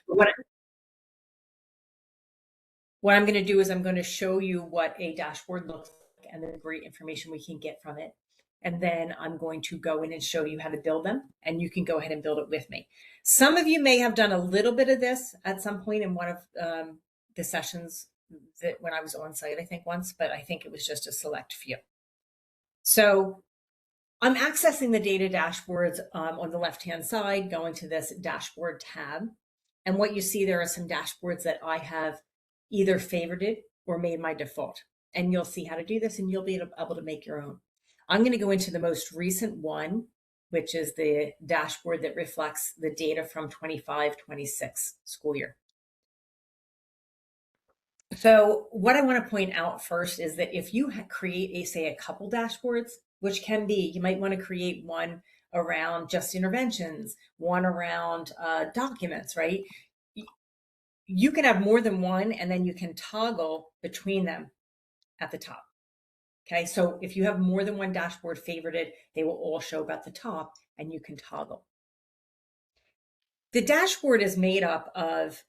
What, what I'm going to do is I'm going to show you what a dashboard looks like and the great information we can get from it. And then I'm going to go in and show you how to build them, and you can go ahead and build it with me. Some of you may have done a little bit of this at some point in one of the sessions that when I was on site, I think once, but I think it was just a select few. So I'm accessing the data dashboards on the left-hand side, going to this dashboard tab. And what you see, there are some dashboards that I have either favorited or made my default. And you'll see how to do this, and you'll be able to make your own. I'm going to go into the most recent one, which is the dashboard that reflects the data from 25-26 school year. So what I want to point out first is that if you create, say, a couple dashboards, which can be, you might want to create one around just interventions, one around documents, right? You can have more than one, and then you can toggle between them at the top. Okay, so if you have more than one dashboard favorited, they will all show up at the top, and you can toggle. The dashboard is made up of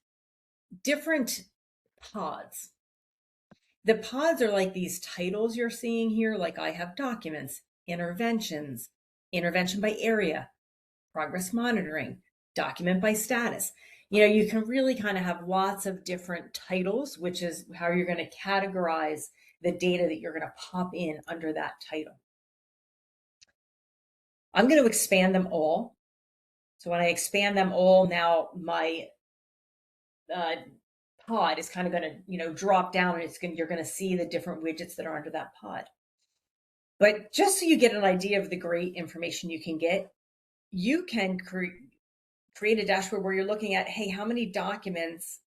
different pods. The pods are like these titles you're seeing here, like I have documents, interventions, intervention by area, progress monitoring, document by status. You can really kind of have lots of different titles, which is how you're going to categorize the data that you're going to pop in under that title. I'm going to expand them all. So when I expand them all, now my pod is kind of going to, drop down, and you're going to see the different widgets that are under that pod. But just so you get an idea of the great information you can get, you can create a dashboard where you're looking at, hey, how many documents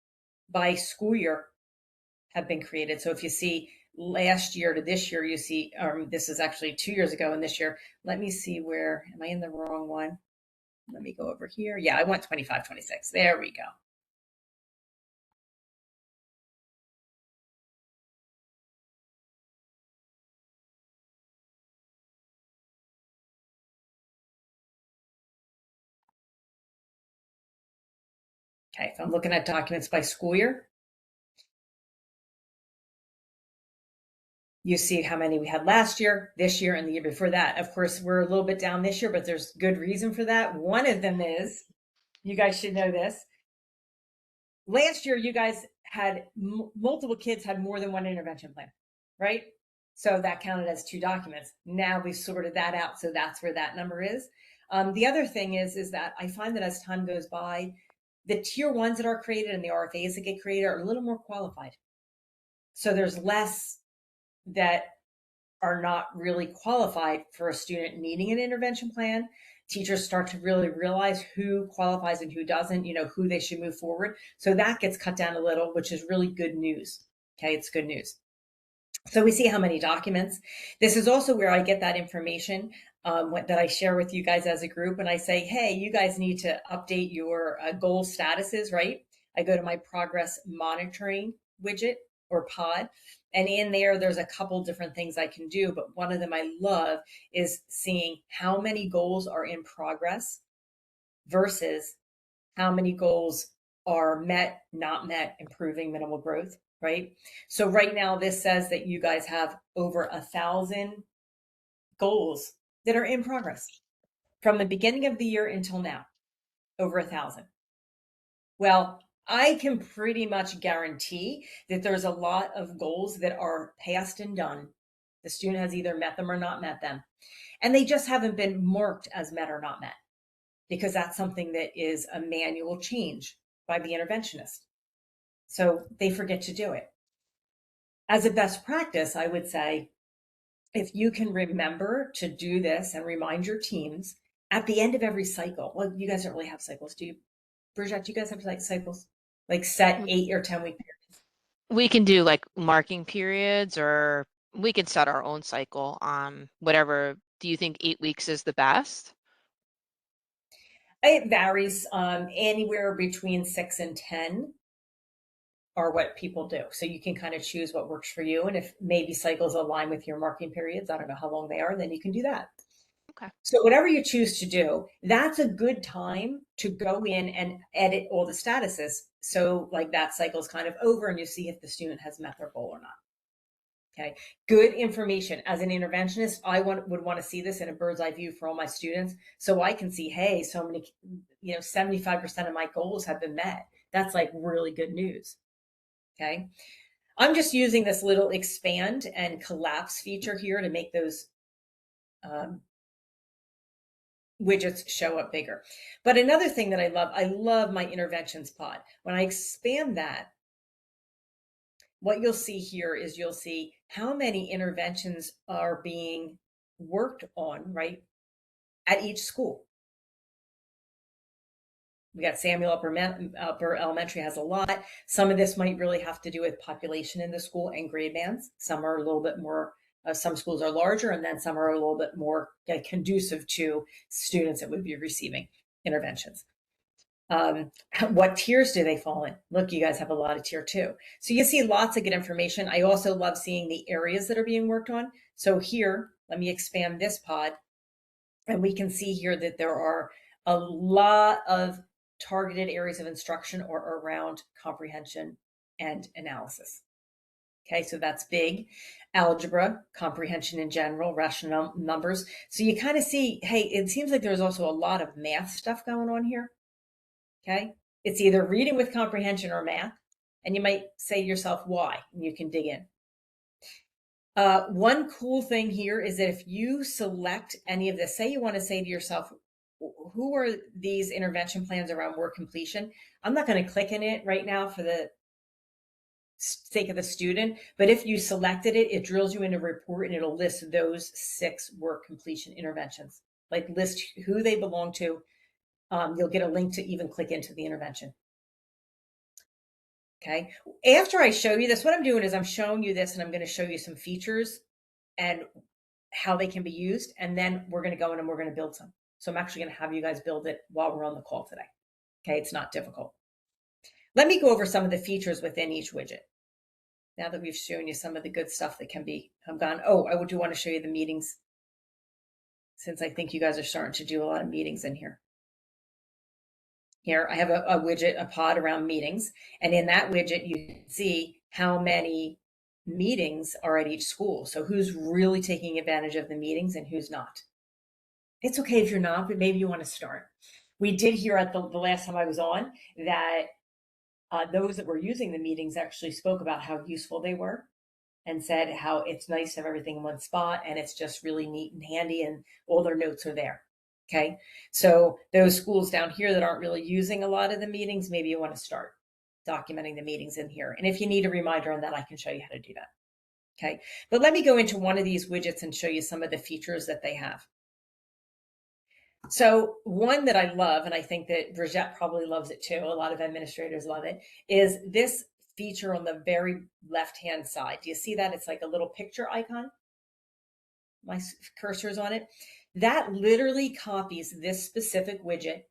by school year have been created? So if you see last year to this year, you see, this is actually 2 years ago and this year. Let me see where, am I in the wrong one? Let me go over here. Yeah, I went 25-26. There we go. Okay, so I'm looking at documents by school year. You see how many we had last year, this year, and the year before that. Of course, we're a little bit down this year, but there's good reason for that. One of them is, you guys should know this. Last year, you guys had multiple kids had more than one intervention plan, right? So that counted as 2 documents. Now we've sorted that out, so that's where that number is. The other thing is that I find that as time goes by, the tier 1s that are created and the RFAs that get created are a little more qualified. So there's less that are not really qualified for a student needing an intervention plan. Teachers start to really realize who qualifies and who doesn't, who they should move forward. So that gets cut down a little, which is really good news. Okay, it's good news. So we see how many documents. This is also where I get that information that I share with you guys as a group. And I say, hey, you guys need to update your goal statuses, right? I go to my progress monitoring widget or pod. And in there's a couple different things I can do. But one of them I love is seeing how many goals are in progress versus how many goals are met, not met, improving minimal growth, right? So right now, this says that you guys have over 1,000 goals that are in progress from the beginning of the year until now, over 1,000. Well, I can pretty much guarantee that there's a lot of goals that are passed and done. The student has either met them or not met them. And they just haven't been marked as met or not met, because that's something that is a manual change by the interventionist. So they forget to do it. As a best practice, I would say, if you can remember to do this and remind your teams at the end of every cycle. Well, you guys don't really have cycles, do you? Bridget, do you guys have like cycles? Like set 8 or 10-week periods? We can do like marking periods, or we can set our own cycle on whatever. Do you think 8 weeks is the best? It varies. Anywhere between 6 and 10 are what people do. So you can kind of choose what works for you. And if maybe cycles align with your marking periods, I don't know how long they are, then you can do that. Okay. So whatever you choose to do, that's a good time to go in and edit all the statuses. So like that cycle is kind of over and you see if the student has met their goal or not. Okay. Good information. As an interventionist, would want to see this in a bird's eye view for all my students. So I can see, hey, so many, 75% of my goals have been met. That's like really good news. Okay. I'm just using this little expand and collapse feature here to make those um, widgets show up bigger. But another thing that I love my interventions pod. When I expand that, what you'll see here is you'll see how many interventions are being worked on, right, at each school. We got Samuel Upper Elementary has a lot. Some of this might really have to do with population in the school and grade bands. Some are a little bit more, some schools are larger, and then some are a little bit more conducive to students that would be receiving interventions. What tiers do they fall in? Look, you guys have a lot of tier 2. So you see lots of good information. I also love seeing the areas that are being worked on. So here, let me expand this pod, and we can see here that there are a lot of targeted areas of instruction or around comprehension and analysis. Okay, so that's big. Algebra, comprehension in general, rational numbers. So you kind of see, hey, it seems like there's also a lot of math stuff going on here. Okay, it's either reading with comprehension or math. And you might say to yourself, why? And you can dig in. One cool thing here is that if you select any of this, say you want to say to yourself, who are these intervention plans around work completion? I'm not going to click in it right now for the sake of the student, but if you selected it, it drills you into a report and it'll list those 6 work completion interventions, like list who they belong to. You'll get a link to even click into the intervention. Okay. After I show you this, what I'm doing is I'm showing you this and I'm going to show you some features and how they can be used. And then we're going to go in and we're going to build some. So I'm actually going to have you guys build it while we're on the call today. Okay. It's not difficult. Let me go over some of the features within each widget. Now that we've shown you some of the good stuff that can be gone. Oh, I do want to show you the meetings, since I think you guys are starting to do a lot of meetings in here. Here, I have a widget, a pod around meetings. And in that widget, you can see how many meetings are at each school. So who's really taking advantage of the meetings and who's not. It's okay if you're not, but maybe you want to start. We did hear at the last time I was on that those that were using the meetings actually spoke about how useful they were and said how it's nice to have everything in one spot and it's just really neat and handy and all their notes are there. Okay. So those schools down here that aren't really using a lot of the meetings, maybe you want to start documenting the meetings in here. And if you need a reminder on that, I can show you how to do that. Okay. But let me go into one of these widgets and show you some of the features that they have. So one that I love, and I think that Brigitte probably loves it too, a lot of administrators love it, is this feature on the very left-hand side. Do you see that? It's like a little picture icon. My cursor is on it. That literally copies this specific widget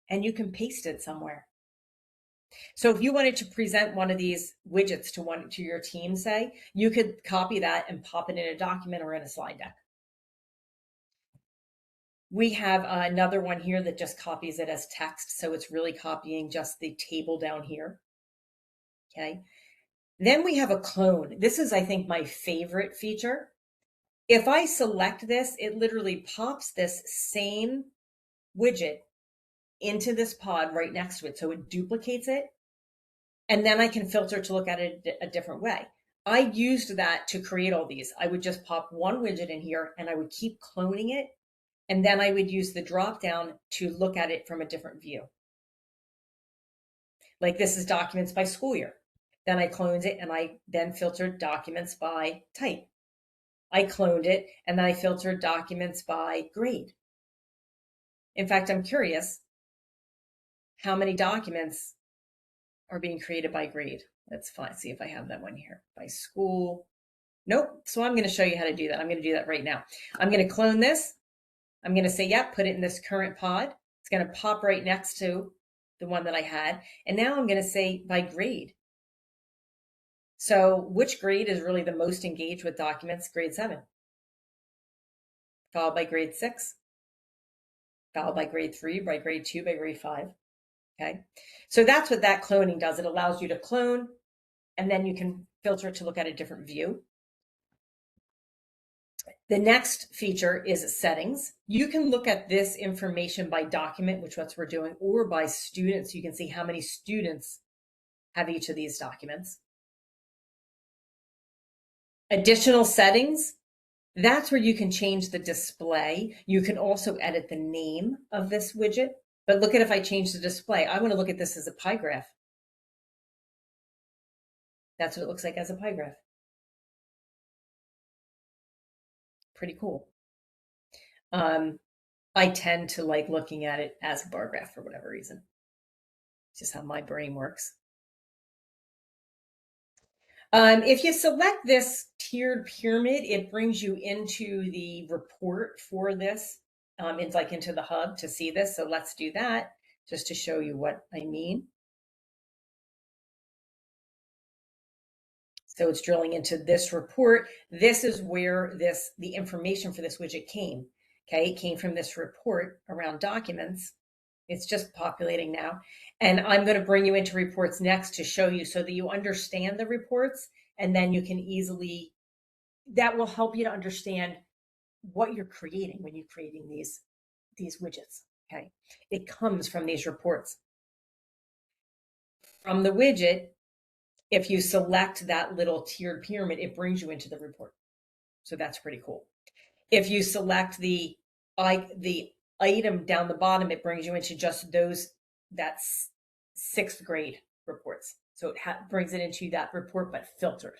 and you can paste it somewhere. So if you wanted to present one of these widgets to your team, say, you could copy that and pop it in a document or in a slide deck. We have another one here that just copies it as text. So it's really copying just the table down here. Okay. Then we have a clone. This is, I think, my favorite feature. If I select this, it literally pops this same widget into this pod right next to it. So it duplicates it. And then I can filter to look at it a different way. I used that to create all these. I would just pop one widget in here and I would keep cloning it. And then I would use the drop down to look at it from a different view. Like this is documents by school year. Then I cloned it and I then filtered documents by type. I cloned it and then I filtered documents by grade. In fact, I'm curious how many documents are being created by grade. Let's see if I have that one here. By school. Nope. So I'm going to show you how to do that. I'm going to do that right now. I'm going to clone this. I'm going to say, yep, put it in this current pod. It's going to pop right next to the one that I had. And now I'm going to say by grade. So which grade is really the most engaged with documents? Grade 7. followed by grade 6, followed by grade 3, by grade 2, by grade 5. Okay. So that's what that cloning does. It allows you to clone, and then you can filter to look at a different view. The next feature is settings. You can look at this information by document, which what we're doing, or by students. You can see how many students have each of these documents. Additional settings, that's where you can change the display. You can also edit the name of this widget. But look at if I change the display. I want to look at this as a pie graph. That's what it looks like as a pie graph. Pretty cool. I tend to like looking at it as a bar graph for whatever reason. It's just how my brain works. If you select this tiered pyramid, it brings you into the report for this. It's like into the hub to see this. So let's do that just to show you what I mean. So it's drilling into this report. This is where the information for this widget came. Okay, it came from this report around documents. It's just populating now. And I'm going to bring you into reports next to show you so that you understand the reports, and then you can easily, that will help you to understand what you're creating when you're creating these widgets. Okay, it comes from these reports. From the widget, if you select that little tiered pyramid, it brings you into the report. So that's pretty cool. If you select the item down the bottom, it brings you into just that's 6th grade reports. So it brings it into that report, but filtered.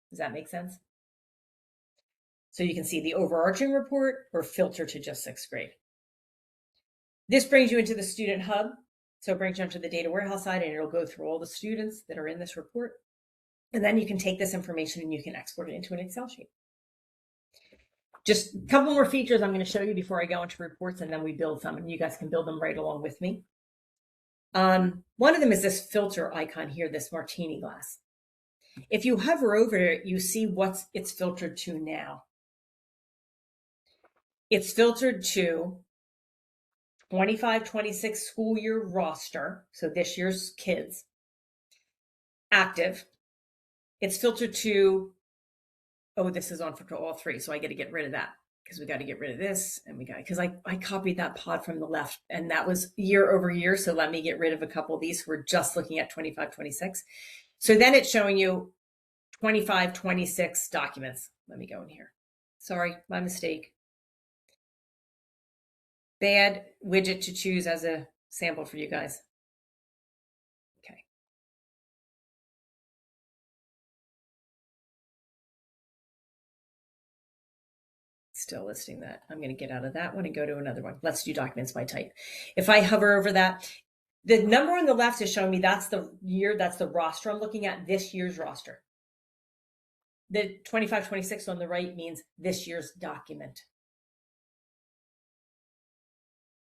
Does that make sense? So you can see the overarching report or filter to just 6th grade. This brings you into the student hub. So it brings you onto the data warehouse side, and it'll go through all the students that are in this report. And then you can take this information and you can export it into an Excel sheet. Just a couple more features I'm going to show you before I go into reports, and then we build some, and you guys can build them right along with me. One of them is this filter icon here, this martini glass. If you hover over it, you see what it's filtered to now. It's filtered to 25-26 school year roster, so this year's kids, active. It's filtered to, oh, this is on for all 3, so I got to get rid of that because we got to get rid of this, and because I copied that pod from the left, and that was year over year, so let me get rid of a couple of these. We're just looking at 25-26. So then it's showing you 25-26 documents. Let me go in here. Sorry, my mistake. Bad widget to choose as a sample for you guys. Okay. Still listing that. I'm going to get out of that one and go to another one. Let's do documents by type. If I hover over that, the number on the left is showing me that's the year, that's the roster I'm looking at, this year's roster. The 25-26 on the right means this year's document.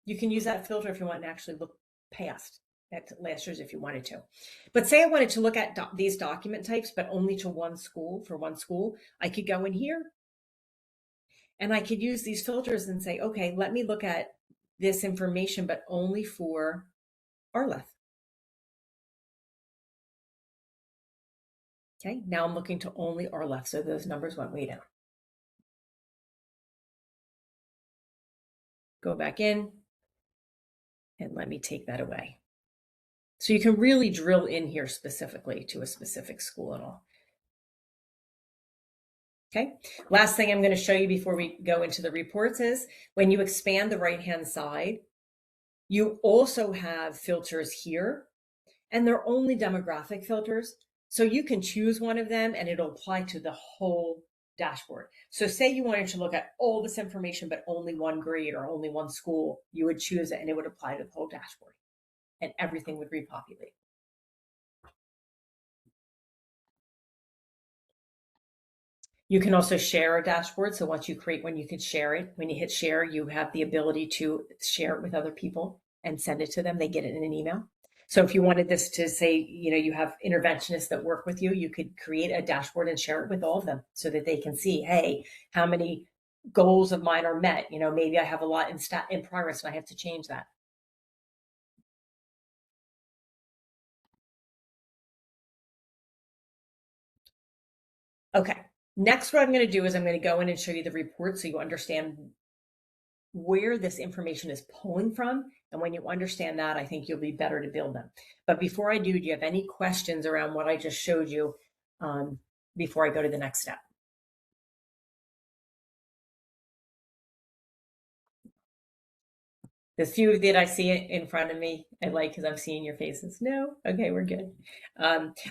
You can use that filter if you want to actually look past at last year's if you wanted to. But say I wanted to look at these document types, but only to one school, for one school, I could go in here and I could use these filters and say, okay, let me look at this information, but only for Arleth. Okay, now I'm looking to only Arleth, so those numbers went way down. Go back in and let me take that away. So you can really drill in here specifically to a specific school and all. Okay, last thing I'm going to show you before we go into the reports is when you expand the right-hand side, you also have filters here, and they're only demographic filters. So you can choose one of them and it'll apply to the whole dashboard. So say you wanted to look at all this information, but only one grade or only one school, you would choose it and it would apply to the whole dashboard and everything would repopulate. You can also share a dashboard. So once you create one, you can share it. When you hit share, you have the ability to share it with other people and send it to them. They get it in an email. So if you wanted this to say, you have interventionists that work with you, you could create a dashboard and share it with all of them so that they can see, hey, how many goals of mine are met. Maybe I have a lot in progress and I have to change that. Okay. Next, what I'm going to do is I'm going to go in and show you the report so you understand where this information is pulling from. And when you understand that, I think you'll be better to build them. But before I do you have any questions around what I just showed you before I go to the next step? The few that I see it in front of me, I like because I'm seeing your faces. No? Okay, we're good.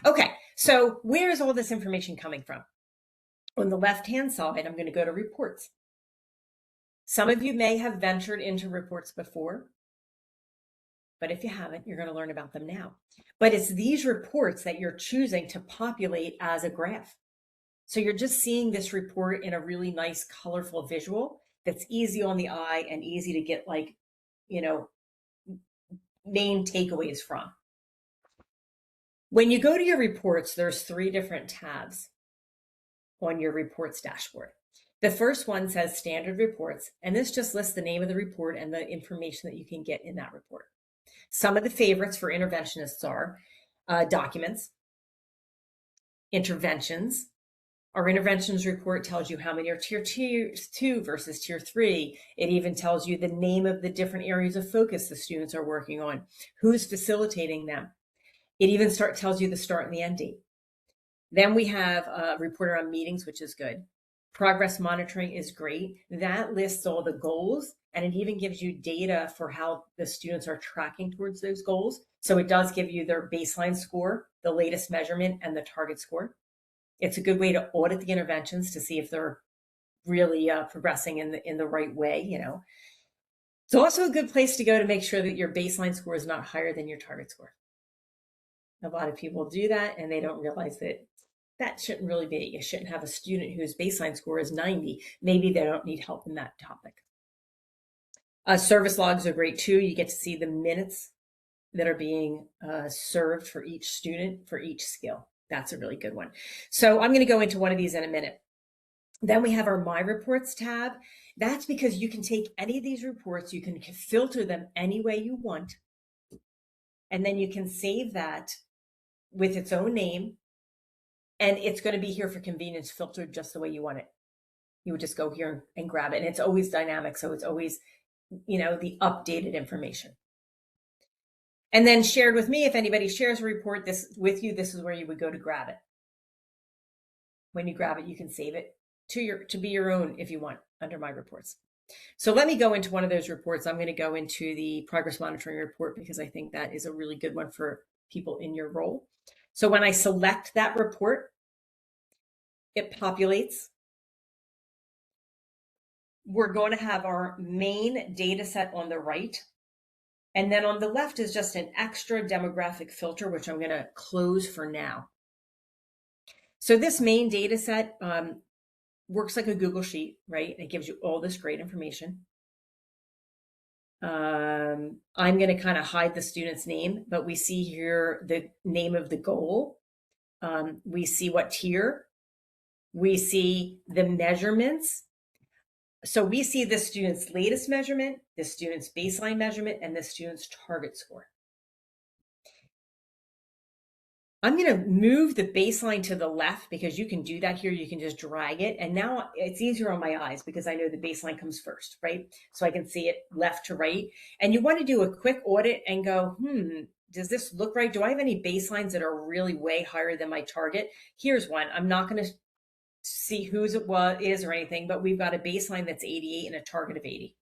Okay, so where is all this information coming from? On the left-hand side, I'm going to go to reports. Some of you may have ventured into reports before, but if you haven't, you're going to learn about them now. But it's these reports that you're choosing to populate as a graph. So you're just seeing this report in a really nice, colorful visual that's easy on the eye and easy to get main takeaways from. When you go to your reports, there's 3 different tabs on your reports dashboard. The first one says standard reports, and this just lists the name of the report and the information that you can get in that report. Some of the favorites for interventionists are documents, interventions. Our interventions report tells you how many are tier 2 versus tier 3. It even tells you the name of the different areas of focus the students are working on, who's facilitating them. It even tells you the start and the end date. Then we have a report around meetings, which is good. Progress monitoring is great. That lists all the goals, and it even gives you data for how the students are tracking towards those goals. So it does give you their baseline score, the latest measurement, and the target score. It's a good way to audit the interventions to see if they're really progressing in the right way. It's also a good place to go to make sure that your baseline score is not higher than your target score. A lot of people do that and they don't realize that shouldn't really be. You shouldn't have a student whose baseline score is 90. Maybe they don't need help in that topic. Service logs are great too. You get to see the minutes that are being served for each student for each skill. That's a really good one. So I'm going to go into one of these in a minute. Then we have our My Reports tab. That's because you can take any of these reports, you can filter them any way you want, and then you can save that with its own name, and it's going to be here for convenience, filtered just the way you want it. You would just go here and grab it, and it's always dynamic, so it's always, the updated information. And then shared with me, if anybody shares a report this with you, this is where you would go to grab it. When you grab it, you can save it to be your own if you want under My Reports. So let me go into one of those reports. I'm going to go into the progress monitoring report because I think that is a really good one for people in your role. So when I select that report, it populates. We're going to have our main data set on the right. And then on the left is just an extra demographic filter, which I'm going to close for now. So this main data set works like a Google Sheet, right? It gives you all this great information. I'm going to kind of hide the student's name, but we see here the name of the goal. We see what tier. We see the measurements. So we see the student's latest measurement, the student's baseline measurement, and the student's target score. I'm going to move the baseline to the left because you can do that here. You can just drag it. And now it's easier on my eyes because I know the baseline comes first, right? So I can see it left to right. And you want to do a quick audit and go, does this look right? Do I have any baselines that are really way higher than my target? Here's one. I'm not going to see whose it is or anything, but we've got a baseline that's 88 and a target of 80.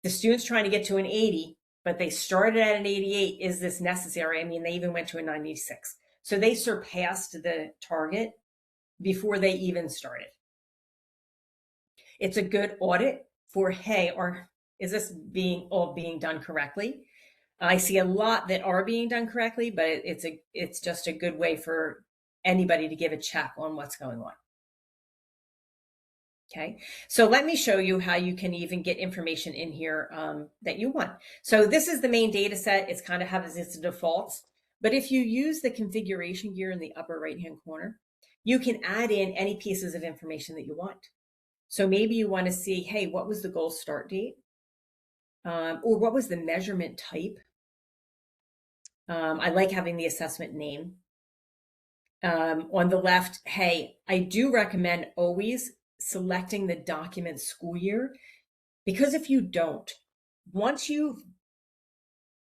The student's trying to get to an 80, but they started at an 88. Is this necessary? I mean, they even went to a 96. So they surpassed the target before they even started. It's a good audit for, hey, is this all being done correctly? I see a lot that are being done correctly, but it's just a good way for anybody to give a check on what's going on. Okay, so let me show you how you can even get information in here that you want. So this is the main data set. It's kind of has its defaults, but if you use the configuration gear in the upper right-hand corner, you can add in any pieces of information that you want. So maybe you want to see, hey, what was the goal start date? Or what was the measurement type? I like having the assessment name. On the left, hey, I do recommend always selecting the document school year, because if you don't, once you've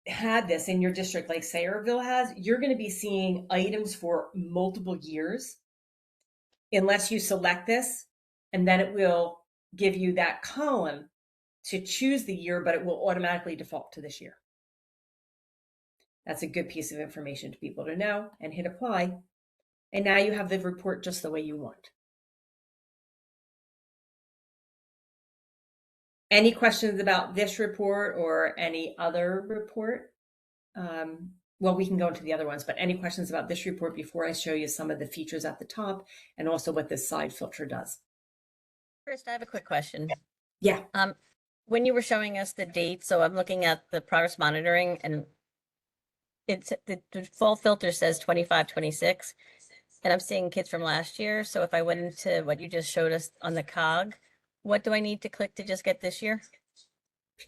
had this in your district, like Sayreville has, you're going to be seeing items for multiple years unless you select this, and then it will give you that column to choose the year, but it will automatically default to this year. That's a good piece of information to people to know, and hit apply. And now you have the report just the way you want. Any questions about this report or any other report? Well, we can go into the other ones, but any questions about this report before I show you some of the features at the top and also what this side filter does? First, I have a quick question. Yeah. When you were showing us the dates, so I'm looking at the progress monitoring, and it's the default filter says 25, 26, and I'm seeing kids from last year. So if I went into what you just showed us on the cog, what do I need to click to just get this year?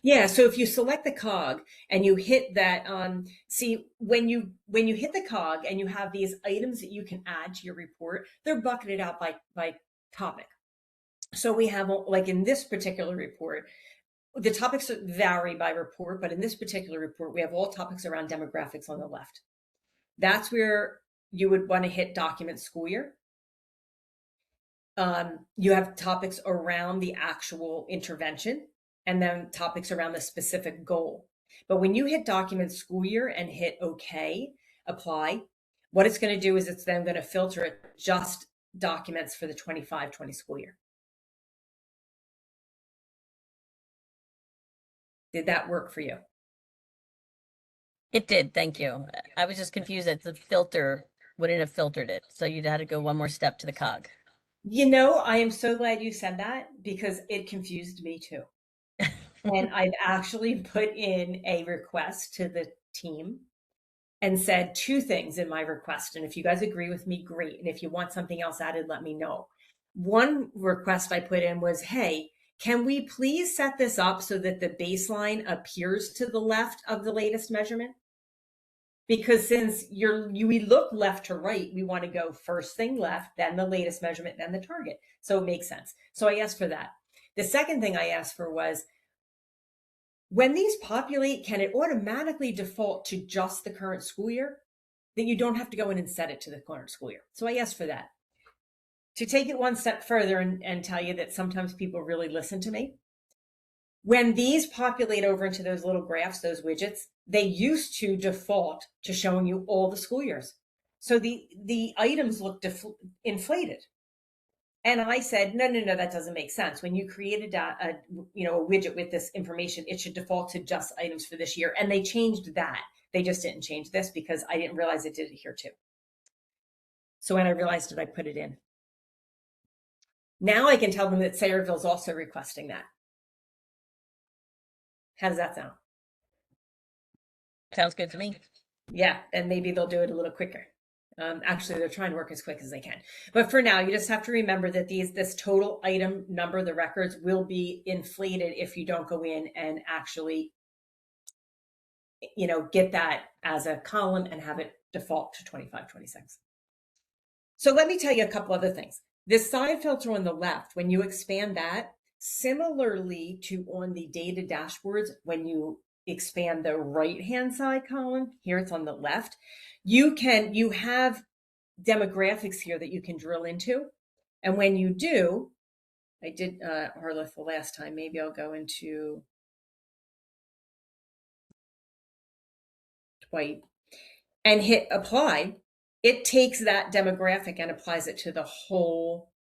Yeah, so if you select the cog and you hit that, see when you hit the cog and you have these items that you can add to your report, they're bucketed out by topic. So we have, like in this particular report, the topics vary by report, but in this particular report, we have all topics around demographics on the left. That's where you would want to hit document school year. You have topics around the actual intervention, and then topics around the specific goal. But when you hit document school year and hit OK, apply, what it's going to do is it's then going to filter it just documents for the 25-20 school year. Did that work for you? It did, thank you. I was just confused that the filter wouldn't have filtered it. So you'd had to go one more step to the cog. You know, I am so glad you said that because it confused me too. And I've actually put in a request to the team and said two things in my request. And if you guys agree with me, great. And if you want something else added, let me know. One request I put in was, hey, can we please set this up so that the baseline appears to the left of the latest measurement? Because since we look left to right, we want to go first thing left, then the latest measurement, then the target. So it makes sense. So I asked for that. The second thing I asked for was, when these populate, can it automatically default to just the current school year? That you don't have to go in and set it to the current school year. So I asked for that. To take it one step further and tell you that sometimes people really listen to me, when these populate over into those little graphs, those widgets, they used to default to showing you all the school years. So the items look inflated. And I said, no, that doesn't make sense. When you create a widget with this information, it should default to just items for this year. And they changed that. They just didn't change this because I didn't realize it did it here too. So when I realized it, I put it in. Now I can tell them that Sayreville's also requesting that. How does that sound? Sounds good to me. Yeah, and maybe they'll do it a little quicker. Actually, they're trying to work as quick as they can. But for now, you just have to remember that this total item number, the records, will be inflated if you don't go in and actually, get that as a column and have it default to 25, 26. So let me tell you a couple other things. This side filter on the left, when you expand that, similarly to on the data dashboards, when you expand the right-hand side column, here it's on the left, you have demographics here that you can drill into. And when you do, I did Harleth the last time, maybe I'll go into Dwight and hit apply. It takes that demographic and applies it to the whole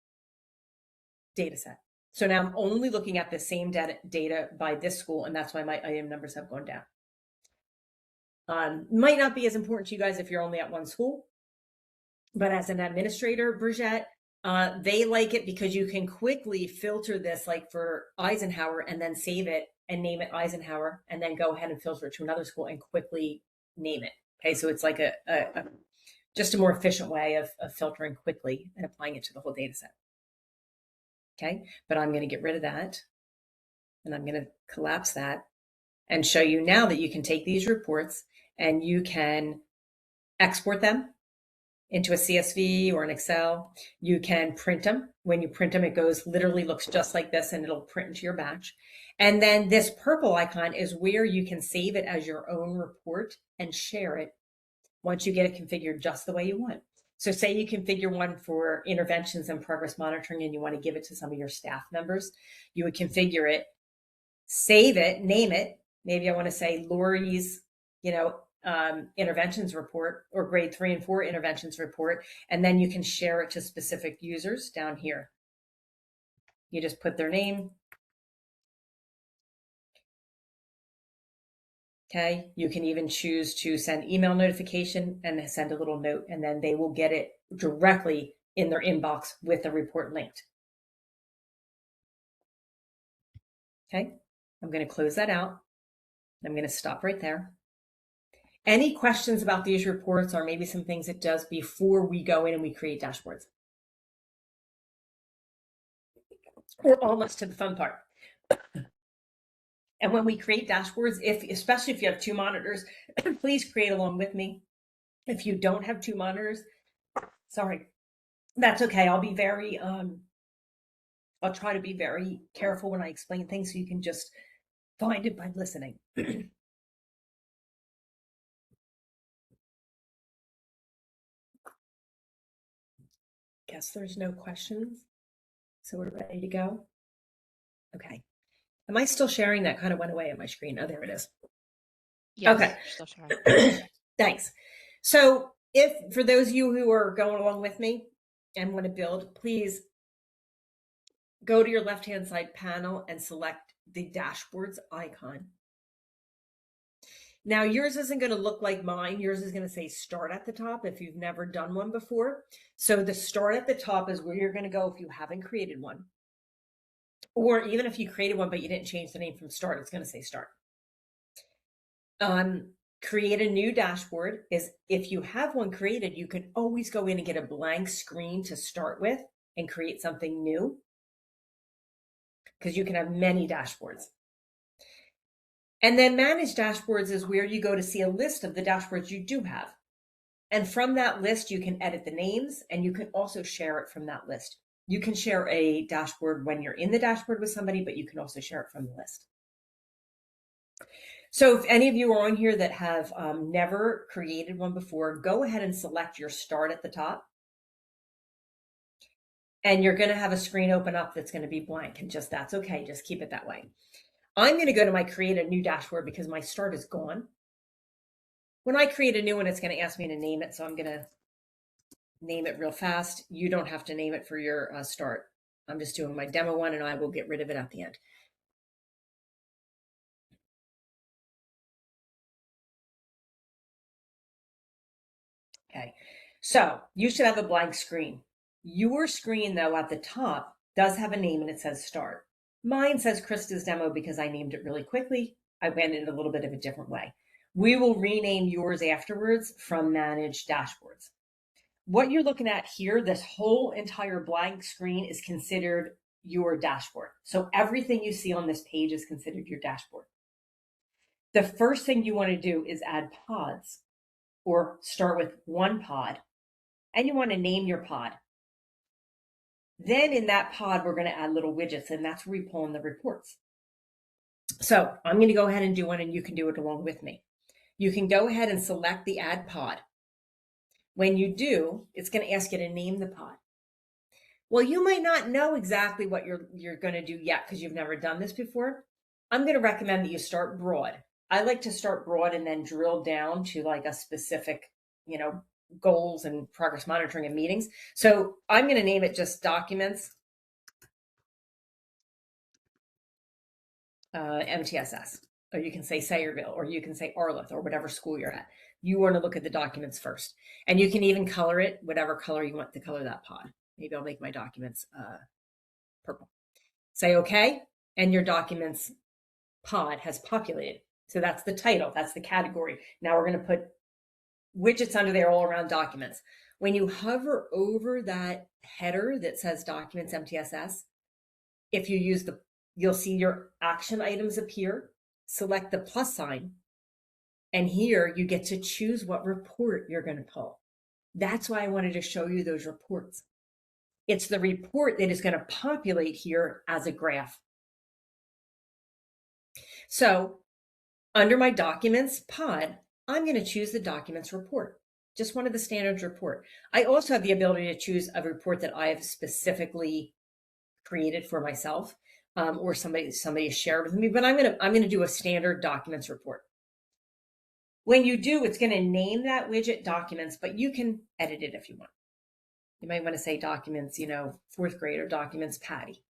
data set. So now I'm only looking at the same data by this school, and that's why my item numbers have gone down. Might not be as important to you guys if you're only at one school, but as an administrator, Bridget, they like it because you can quickly filter this, like for Eisenhower, and then save it and name it Eisenhower, and then go ahead and filter it to another school and quickly name it. Okay, so it's like just a more efficient way of filtering quickly and applying it to the whole data set. Okay, but I'm going to get rid of that, and I'm going to collapse that and show you now that you can take these reports and you can export them into a CSV or an Excel. You can print them. When you print them, it literally looks just like this, and it'll print into your batch. And then this purple icon is where you can save it as your own report and share it once you get it configured just the way you want. So say you configure one for interventions and progress monitoring and you want to give it to some of your staff members, you would configure it, save it, name it. Maybe I want to say Lori's, interventions report, or grade 3 and 4 interventions report, and then you can share it to specific users down here. You just put their name. Okay, you can even choose to send email notification and send a little note, and then they will get it directly in their inbox with the report linked. Okay, I'm going to close that out. I'm going to stop right there. Any questions about these reports, or maybe some things it does before we go in and we create dashboards? We're almost to the fun part. And when we create dashboards, especially if you have 2 monitors, please create along with me. If you don't have 2 monitors, sorry, that's okay. I'll try to be very careful when I explain things so you can just find it by listening. Guess there's no questions. So we're ready to go. Okay. Am I still sharing? That kind of went away on my screen. Oh, there it is. Yes, okay. Still sharing. Thanks. So for those of you who are going along with me and want to build, please go to your left-hand side panel and select the dashboards icon. Now, yours isn't going to look like mine. Yours is going to say start at the top if you've never done one before. So the start at the top is where you're going to go if you haven't created one. Or even if you created one, but you didn't change the name from start, it's going to say start. Create a new dashboard is if you have one created, you can always go in and get a blank screen to start with and create something new, because you can have many dashboards. And then manage dashboards is where you go to see a list of the dashboards you do have. And from that list, you can edit the names, and you can also share it from that list. You can share a dashboard when you're in the dashboard with somebody, but you can also share it from the list. So if any of you are on here that have never created one before, go ahead and select your start at the top. And you're going to have a screen open up that's going to be blank, and that's okay. Just keep it that way. I'm going to go to my create a new dashboard because my start is gone. When I create a new one, it's going to ask me to name it. So I'm going to name it real fast. You don't have to name it for your start. I'm just doing my demo one, and I will get rid of it at the end. Okay, so you should have a blank screen. Your screen, though, at the top does have a name, and it says start. Mine says Krista's demo because I named it really quickly. I went in a little bit of a different way. We will rename yours afterwards from manage dashboards. What you're looking at here, this whole entire blank screen, is considered your dashboard. So everything you see on this page is considered your dashboard. The first thing you want to do is add pods, or start with one pod, and you want to name your pod. Then in that pod, we're going to add little widgets, and that's where we pull in the reports. So I'm going to go ahead and do one, and you can do it along with me. You can go ahead and select the add pod. When you do, it's going to ask you to name the pod. Well, you might not know exactly what you're going to do yet because you've never done this before. I'm going to recommend that you start broad. I like to start broad and then drill down to like a specific, goals and progress monitoring and meetings. So I'm going to name it just documents, MTSS, or you can say Sayreville, or you can say Arleth, or whatever school you're at. You want to look at the documents first, and you can even color it whatever color you want to color that pod. Maybe I'll make my documents purple. Say okay, and your documents pod has populated. So that's the title, that's the category. Now we're going to put widgets under there all around documents. When you hover over that header that says documents MTSS, if you use you'll see your action items appear. Select the plus sign, and here you get to choose what report you're going to pull. That's why I wanted to show you those reports. It's the report that is going to populate here as a graph. So under my documents pod, I'm going to choose the documents report, just one of the standards report. I also have the ability to choose a report that I have specifically created for myself, or somebody shared with me, but I'm going to do a standard documents report. When you do, it's going to name that widget documents, but you can edit it if you want. You might want to say documents, fourth grade, or documents Patty.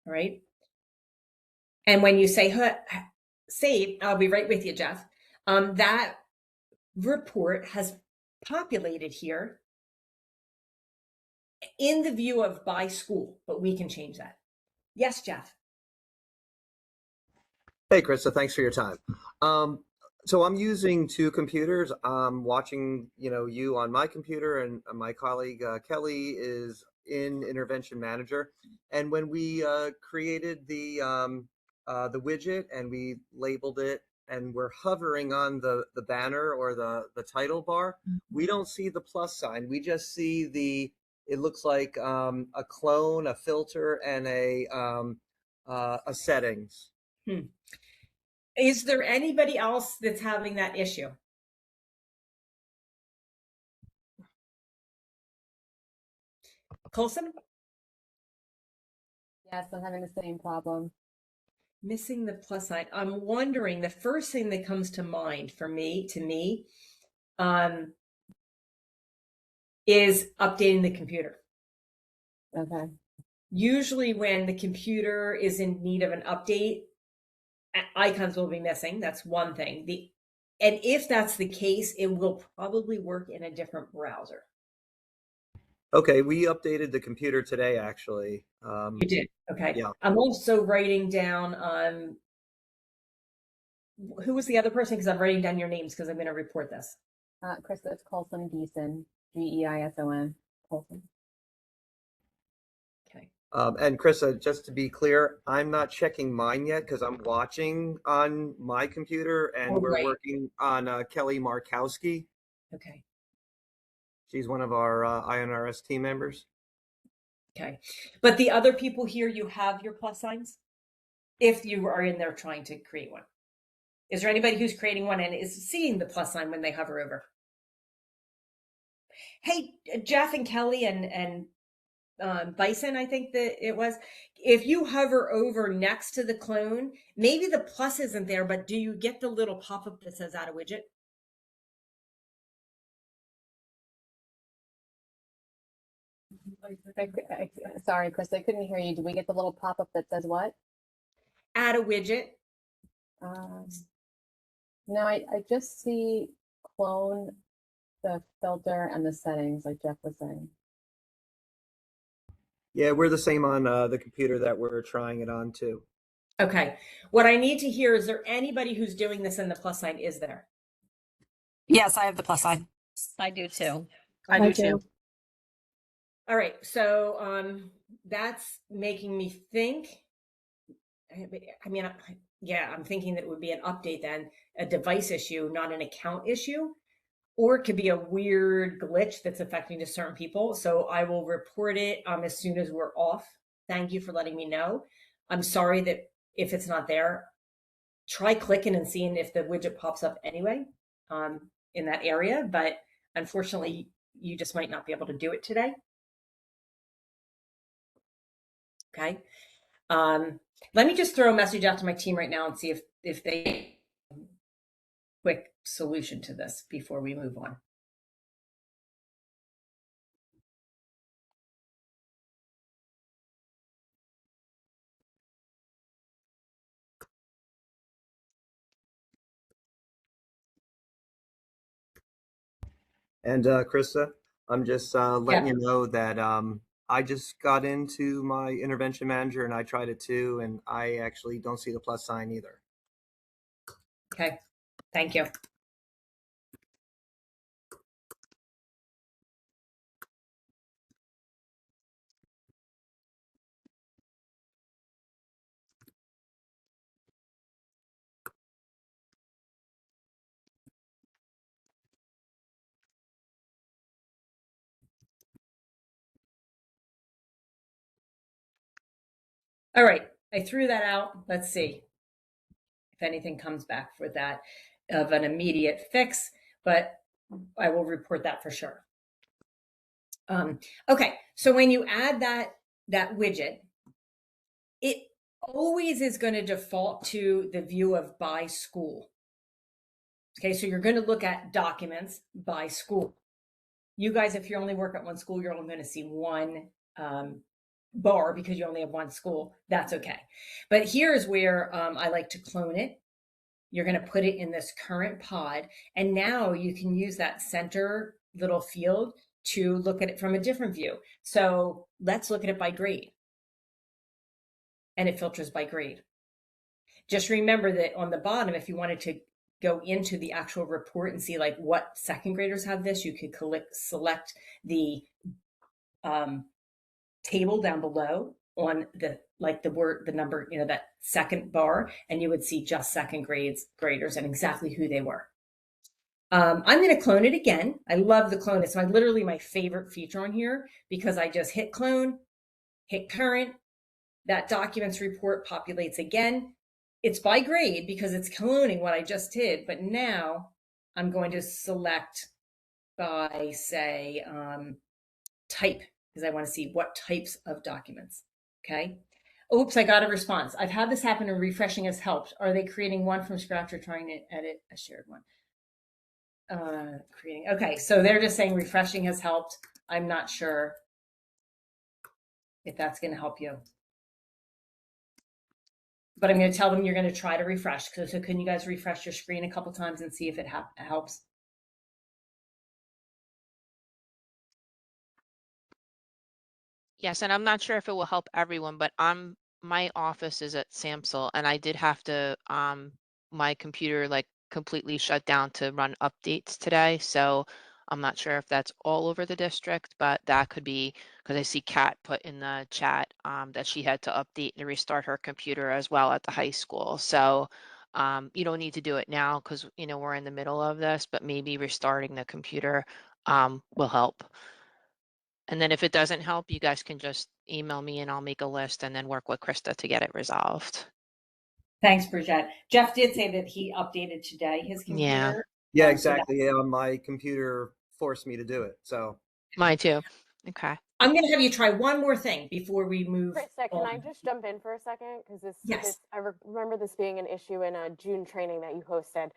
All right. And when you say save, I'll be right with you, Jeff. That report has populated here in the view of by school, but we can change that. Yes, Jeff. Hey, Krista, thanks for your time. So I'm using two computers. I'm watching, you on my computer, and my colleague Kelly is in Intervention Manager. And when we created the widget and we labeled it, and we're hovering on the banner or the title bar, we don't see the plus sign. We just see it looks like a clone, a filter, and a settings. Is there anybody else that's having that issue? Colson? Yes, I'm having the same problem. Missing the plus sign. I'm wondering, the first thing that comes to mind to me, is updating the computer. Okay. Usually when the computer is in need of an update, icons will be missing. That's one thing. And if that's the case, it will probably work in a different browser. Okay, we updated the computer today, actually. You did? Okay. Yeah. I'm also writing down, who was the other person? Because I'm writing down your names because I'm going to report this. Krista, it's Colson Geison, Geison, Colson. Okay. And Krista, just to be clear, I'm not checking mine yet because I'm watching on my computer, and we're right. working on Kelly Markowski. Okay. She's one of our INRS team members. Okay. But the other people here, you have your plus signs if you are in there trying to create one. Is there anybody who's creating one and is seeing the plus sign when they hover over? Hey, Jeff and Kelly and Bison, I think that it was. If you hover over next to the clone, maybe the plus isn't there, but do you get the little pop-up that says add a widget? Sorry, Krista, I couldn't hear you. Did we get the little pop-up that says what? Add a widget. No, I just see clone, the filter, and the settings, like Jeff was saying. Yeah, we're the same on the computer that we're trying it on too. Okay. What I need to hear, is there anybody who's doing this in the plus sign? Is there? Yes, I have the plus sign. I do too. I do too. All right. So that's making me think. I mean, yeah, I'm thinking that it would be an update then, a device issue, not an account issue, or it could be a weird glitch that's affecting just certain people. So I will report it as soon as we're off. Thank you for letting me know. I'm sorry that if it's not there, try clicking and seeing if the widget pops up anyway in that area. But unfortunately, you just might not be able to do it today. Okay. Let me just throw a message out to my team right now and see if they quick solution to this before we move on. And Krista, I'm just letting you know that I just got into my Intervention Manager and I tried it too, and I actually don't see the plus sign either. Okay. Thank you. All right, I threw that out. Let's see if anything comes back for that of an immediate fix, but I will report that for sure. Okay, so when you add that widget, it always is going to default to the view of by school. Okay, so you're going to look at documents by school. You guys, if you only work at one school, you're only going to see one bar because you only have one school. That's okay. But here's where I like to clone it. You're going to put it in this current pod. And now you can use that center little field to look at it from a different view. So let's look at it by grade. And it filters by grade. Just remember that on the bottom, if you wanted to go into the actual report and see like what second graders have this, you could select the table down below on the number, that second bar, and you would see just second graders and exactly who they were. I'm going to clone it again. I love the clone. It's literally my favorite feature on here because I just hit clone, hit current, that documents report populates again. It's by grade because it's cloning what I just did, but now I'm going to select by, say, type, because I want to see what types of documents. Okay. Oops, I got a response. I've had this happen and refreshing has helped. Are they creating one from scratch or trying to edit a shared one? Creating. Okay, so they're just saying refreshing has helped. I'm not sure if that's going to help you. But I'm going to tell them you're going to try to refresh. So can you guys refresh your screen a couple times and see if it helps? Yes, and I'm not sure if it will help everyone, but my office is at Samsel, and I did have to my computer like completely shut down to run updates today. So I'm not sure if that's all over the district, but that could be because I see Kat put in the chat that she had to update and restart her computer as well at the high school. So you don't need to do it now because we're in the middle of this, but maybe restarting the computer will help. And then if it doesn't help, you guys can just email me and I'll make a list and then work with Krista to get it resolved. Thanks, Bridget. Jeff did say that he updated today his Yeah. computer. Yeah, So exactly. Yeah, my computer forced me to do it. So Mine too. Okay. I'm going to have you try one more thing before we move Krista, can on. I just jump in for a second? Because Yes. I remember this being an issue in a June training that you hosted.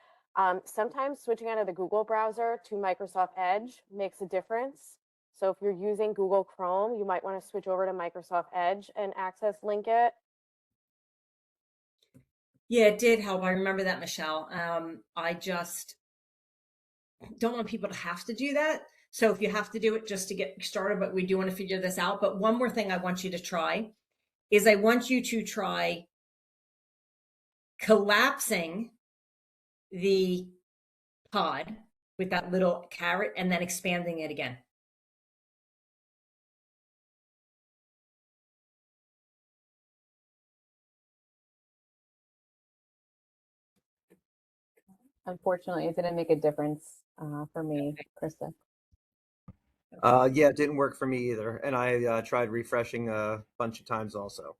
Sometimes switching out of the Google browser to Microsoft Edge makes a difference. So if you're using Google Chrome, you might want to switch over to Microsoft Edge and access link it. Yeah, it did help. I remember that, Michelle. I just don't want people to have to do that. So if you have to do it just to get started, but we do want to figure this out. But one more thing I want you to try is I want you to try collapsing the pod with that little caret and then expanding it again. Unfortunately, it didn't make a difference for me, Krista. yeah, it didn't work for me either. And I tried refreshing a bunch of times also.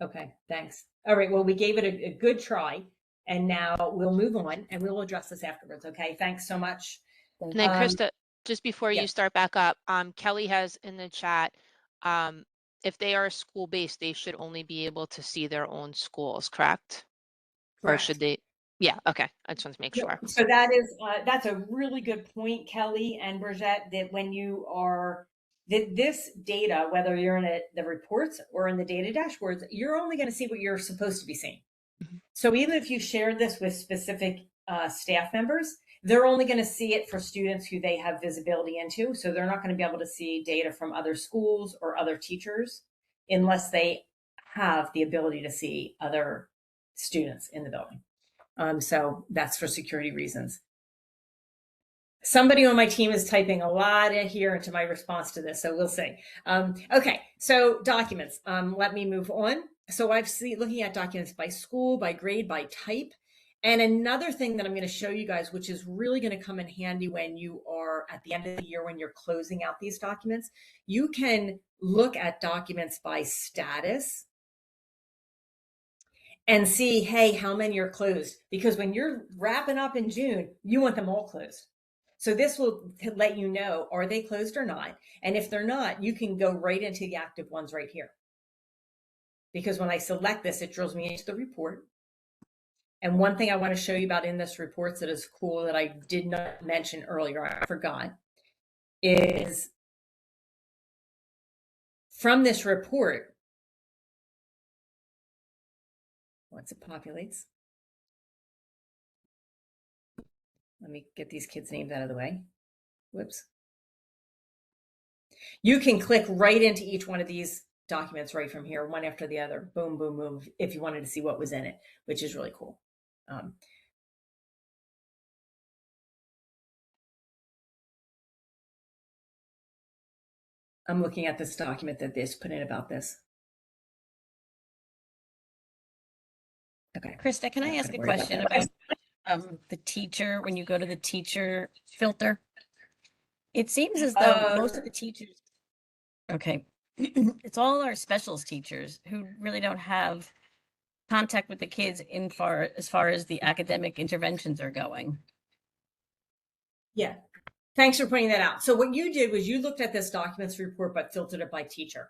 Okay, thanks. All right, well, we gave it a good try, and now we'll move on, and we'll address this afterwards, okay? Thanks so much. And then Krista, just before you yes. start back up, Kelly has in the chat, if they are school-based, they should only be able to see their own schools, correct? Or should they? Yeah, okay. I just want to make sure. So that's a really good point, Kelly and Bridget, that when you are this data, whether you're in the reports or in the data dashboards, you're only going to see what you're supposed to be seeing. Mhm. So even if you shared this with specific staff members, they're only going to see it for students who they have visibility into. So they're not going to be able to see data from other schools or other teachers unless they have the ability to see other students in the building. So that's for security reasons. Somebody on my team is typing a lot in here into my response to this, so we'll see. Okay, so documents. Let me move on. So I've seen looking at documents by school, by grade, by type. And another thing that I'm going to show you guys, which is really going to come in handy when you are at the end of the year, when you're closing out these documents, you can look at documents by status and see, hey, how many are closed? Because when you're wrapping up in June, you want them all closed. So this will let you know, are they closed or not? And if they're not, you can go right into the active ones right here. Because when I select this, it drills me into the report. And one thing I want to show you about in this report that is cool that I did not mention earlier, I forgot, is from this report, once it populates, let me get these kids' names out of the way. Whoops. You can click right into each one of these documents right from here, one after the other. Boom, boom, boom, if you wanted to see what was in it, which is really cool. I'm looking at this document that this put in about this. Okay. Krista, can I ask a question about the teacher, when you go to the teacher filter? It seems as though most of the teachers, okay, it's all our specials teachers who really don't have contact with the kids as far as the academic interventions are going. Yeah. Thanks for pointing that out. So what you did was you looked at this documents report, but filtered it by teacher.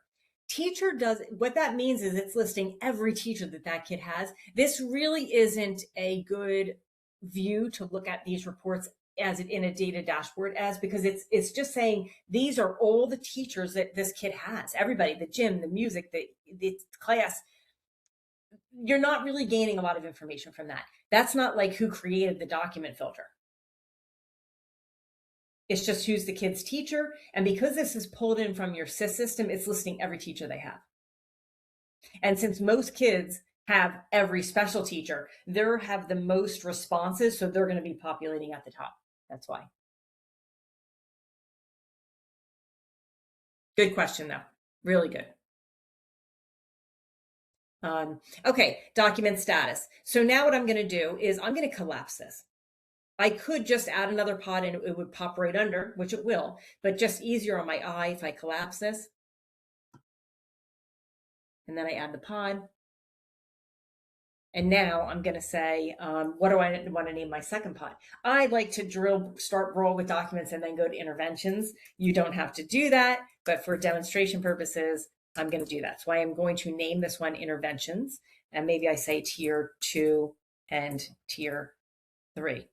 Teacher does, what that means is it's listing every teacher that that kid has. This really isn't a good view to look at these reports as in a data dashboard as, because it's just saying these are all the teachers that this kid has. Everybody, the gym, the music, the class. You're not really gaining a lot of information from that. That's not like who created the document filter. It's just who's the kid's teacher. And because this is pulled in from your SIS system, it's listing every teacher they have. And since most kids have every special teacher, they have the most responses. So they're going to be populating at the top. That's why. Good question, though. Really good. Okay, document status. So now what I'm going to do is I'm going to collapse this. I could just add another pod and it would pop right under, which it will, but just easier on my eye if I collapse this. And then I add the pod. And now I'm going to say, what do I want to name my second pod? I like to start roll with documents and then go to interventions. You don't have to do that, but for demonstration purposes, I'm going to do that. So I am going to name this one interventions. And maybe I say tier 2 and tier 3.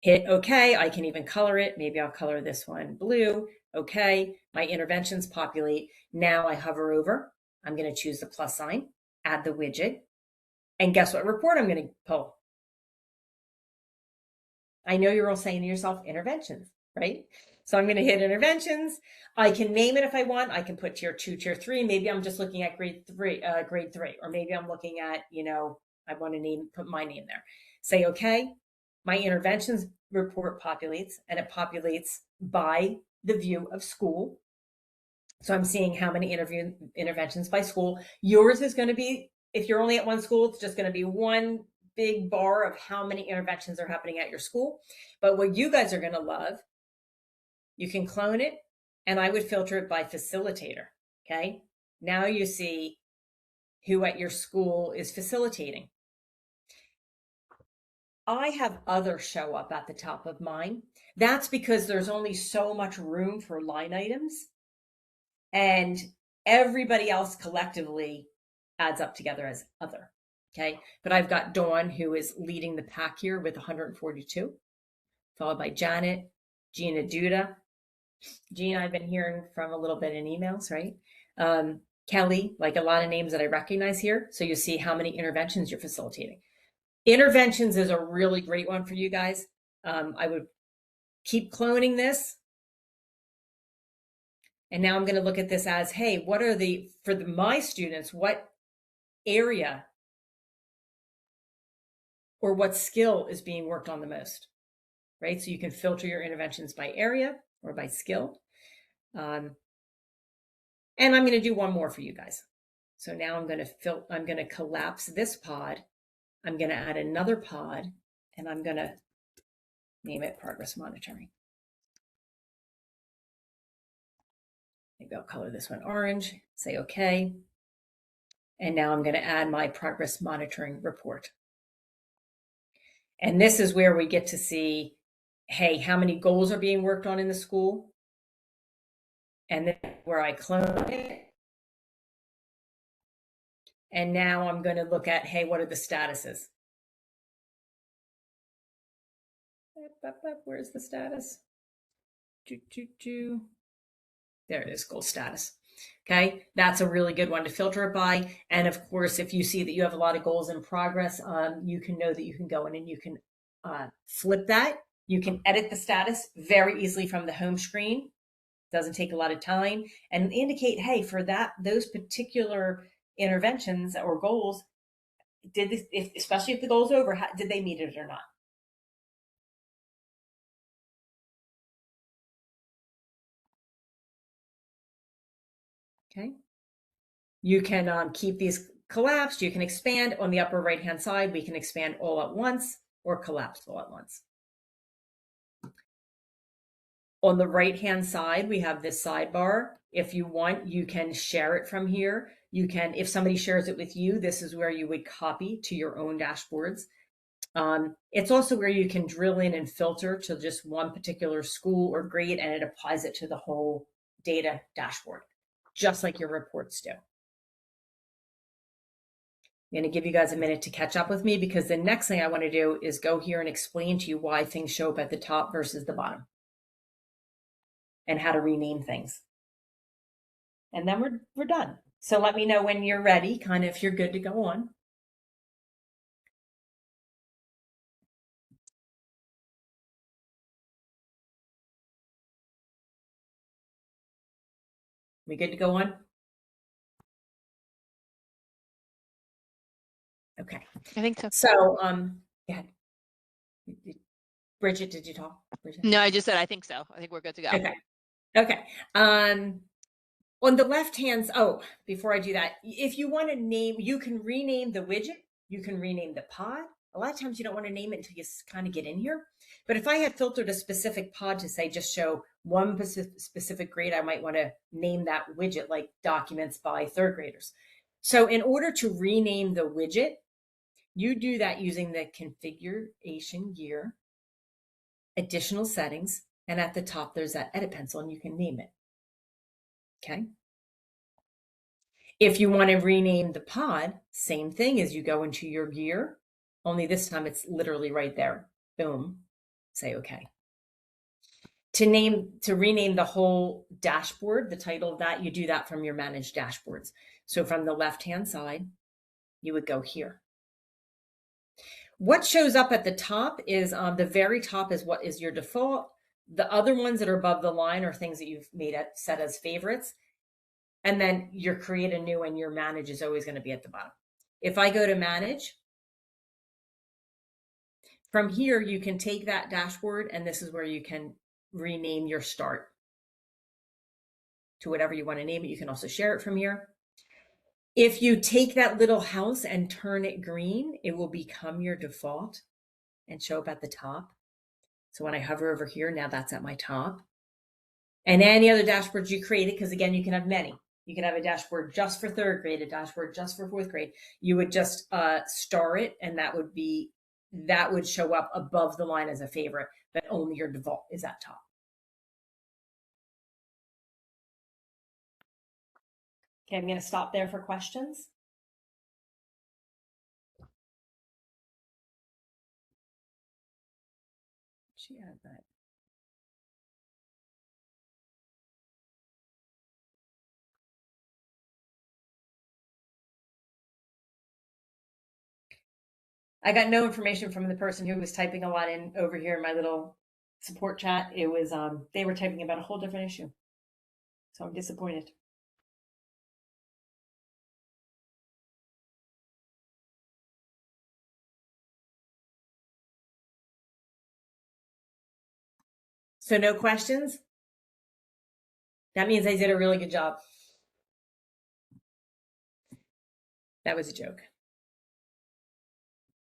Hit OK. I can even color it. Maybe I'll color this one blue. OK. My interventions populate. Now I hover over. I'm going to choose the plus sign, add the widget. And guess what report I'm going to pull? I know you're all saying to yourself, interventions, right? So I'm going to hit interventions. I can name it if I want. I can put tier 2, tier 3. Maybe I'm just looking at grade 3, or maybe I'm looking at, I want to put my name there. Say, okay, my interventions report populates, and it populates by the view of school. So I'm seeing how many interventions by school. Yours is going to be, if you're only at one school, it's just going to be one big bar of how many interventions are happening at your school. But what you guys are going to love, you can clone it, and I would filter it by facilitator. Okay. Now you see who at your school is facilitating. I have other show up at the top of mine. That's because there's only so much room for line items, and everybody else collectively adds up together as other. Okay. But I've got Dawn, who is leading the pack here with 142, followed by Janet, Gina Duda. Gina, I've been hearing from a little bit in emails, right? Kelly, like a lot of names that I recognize here. So you see how many interventions you're facilitating. Interventions is a really great one for you guys. I would keep cloning this. And now I'm going to look at this as, hey, what are my students, what area or what skill is being worked on the most, right? So you can filter your interventions by area or by skill. And I'm going to do one more for you guys. So now I'm going to collapse this pod. I'm going to add another pod, and I'm going to name it progress monitoring. Maybe I'll color this one orange, say okay. And now I'm going to add my progress monitoring report. And this is where we get to see, hey, how many goals are being worked on in the school? And then where I clone it. And now I'm going to look at, hey, what are the statuses? Where's the status? There it is, goal status. Okay, that's a really good one to filter it by. And of course, if you see that you have a lot of goals in progress, you can know that you can go in and you can flip that. You can edit the status very easily from the home screen. Doesn't take a lot of time, and indicate, hey, for those particular interventions or goals, did this, especially if the goal's over, did they meet it or not? Okay. You can keep these collapsed. You can expand on the upper right-hand side. We can expand all at once or collapse all at once. On the right-hand side, we have this sidebar. If you want, you can share it from here. You can, if somebody shares it with you, this is where you would copy to your own dashboards. It's also where you can drill in and filter to just one particular school or grade, and it applies it to the whole data dashboard, just like your reports do. I'm going to give you guys a minute to catch up with me, because the next thing I want to do is go here and explain to you why things show up at the top versus the bottom and how to rename things. And then we're done. So let me know when you're ready, kind of if you're good to go on. We good to go on? Okay. I think so. So, yeah. Bridget, did you talk? Bridget? No, I just said I think so. I think we're good to go. Okay. Okay. On the left hand, before I do that, if you want to name, you can rename the widget. You can rename the pod. A lot of times you don't want to name it until you kind of get in here. But if I had filtered a specific pod to say just show one specific grade, I might want to name that widget like documents by third graders. So in order to rename the widget, you do that using the configuration gear, additional settings, and at the top there's that edit pencil and you can name it. Okay. If you want to rename the pod, same thing as you go into your gear, only this time it's literally right there. Boom. Say okay. To rename the whole dashboard, the title of that, you do that from your managed dashboards. So from the left-hand side, you would go here. What shows up at the top is the very top is what is your default. The other ones that are above the line are things that you've set as favorites. And then your create a new and your manage is always going to be at the bottom. If I go to manage, from here, you can take that dashboard, and this is where you can rename your start to whatever you want to name it. You can also share it from here. If you take that little house and turn it green, it will become your default and show up at the top. So when I hover over here, now that's at my top. And any other dashboards you created, because again, you can have many. You can have a dashboard just for third grade, a dashboard just for fourth grade. You would just star it, and that would show up above the line as a favorite, but only your default is at top. Okay, I'm going to stop there for questions. She had that. I got no information from the person who was typing a lot in over here in my little support chat. It was they were typing about a whole different issue. So I'm disappointed. So no questions? That means I did a really good job. That was a joke.